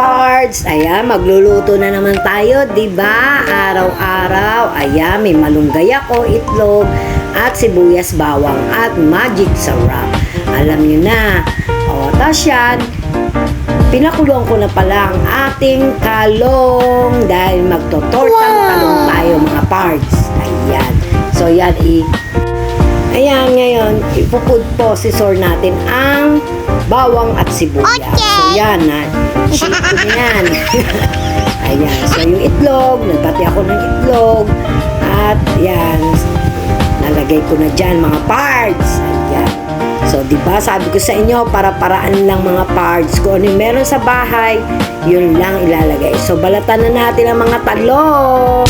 pards, ayan, magluluto na naman tayo, diba? Araw-araw, ayan, may malunggay ako, itlog, at sibuyas, bawang, at magic sarap. Alam nyo na. O, tas yan, pinakuluan ko na pala ang ating kalong dahil magtotortang talong tayo, mga pards. Ayan. So, yan, ayan, ngayon, ipupud po si Sor natin ang bawang at sibuyas. So, yan, shake ko na yan. Ayan, so yung itlog, nagbati ako ng itlog. At, yan, nalagay ko na dyan, mga pards. Ayan. So, diba, sabi ko sa inyo, para-paraan lang mga pards. Kung ano yung meron sa bahay, yun lang ilalagay. So, balatan na natin ang mga talong.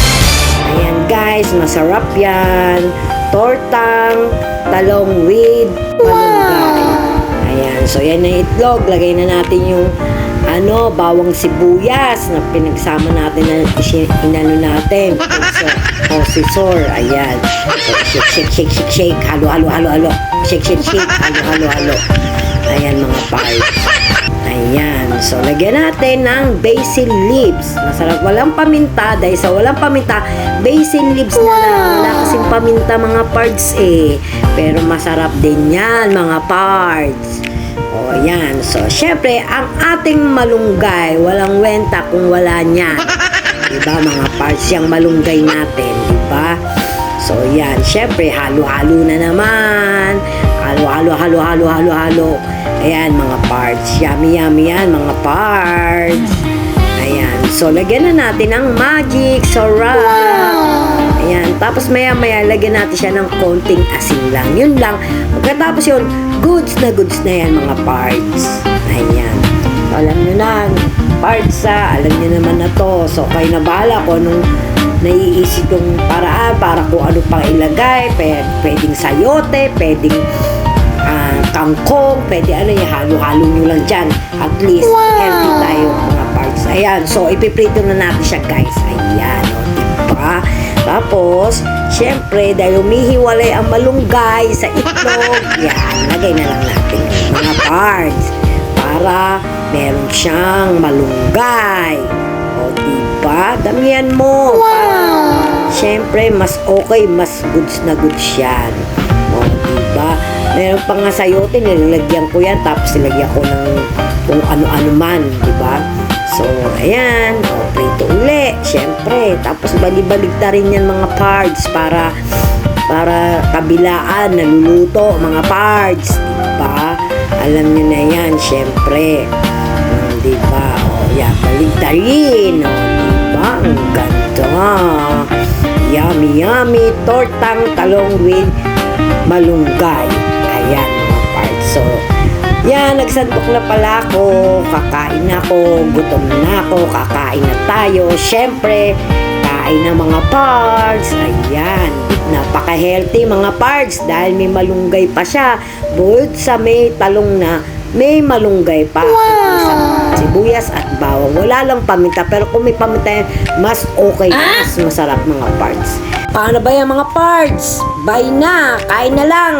Ayan, guys, masarap yan. Tortang talong with malunggay. Ayan, so yan ang itlog. Lagay na natin yung bawang sibuyas na pinagsama natin na inano natin. So, sisor. Ayan. So, shake. Halo. Shake. Halo. Ayan, mga pards. Ayan. So, lagyan natin ng basil leaves. Masarap. Walang paminta. Dahil sa walang paminta, basil leaves na lang. Wala kasing paminta, mga pards Pero masarap din yan, mga pards. O, yan. So, syempre, ang ating malunggay, walang wenta kung wala niya. Diba, mga pards, yung malunggay natin. Diba? So, yan. Syempre, halo-halo na naman. Halo. Ayan, mga pards. Yummy yan, mga pards. Ayan. So, lagyan na natin ang magic sarap. Ayan. Tapos, maya-maya, lagyan natin siya ng konting asin lang. Yun lang. Pagkatapos yun, goods na yan, mga pards. Ayan. So, alam nyo na, pards alam nyo naman na to. So, kayo na bahala kung anong naiisip yung paraan para kung ano pang ilagay. Pwedeng sayote, pwedeng kangkong, pwede halo-halo nyo lang dyan. At least, healthy tayo, mga pards. Ayan, so ipiprito na natin siya, guys. Ayan, diba? Tapos, syempre, dahil umihiwalay ang malunggay sa itlog, yan, lagay na lang natin mga pards para meron siyang malunggay. O, diba? Damihan mo. Syempre, mas okay, mas goods na goods yan. O, diba? Meron pa nga sayote, nilalagyan ko yan, tapos nilagyan ko ng kung ano-ano man, diba? So, ayan, prito uli, syempre. Tapos balibalik na rin yan, mga pards, para kabilaan, naluluto, mga pards, diba? Alam nyo na yan, syempre. Diba? O, yan, baligtarin. O, diba? Ang ganda. Yummy, tortang talong with malunggay. Ayan, mga pards. So, yan, nagsandok na pala ako, kakain na ako, gutom na ako, kakain na tayo. Syempre, kain na, mga pards. Ayan, napaka-healthy, mga pards, dahil may malunggay pa siya. Bukod sa may talong na, may malunggay pa. Sa sibuyas at bawang. Wala lang paminta, pero kung may paminta yan, mas okay, mas masarap, mga pards. Paano ba yan, mga pards? Bye na, kain na lang.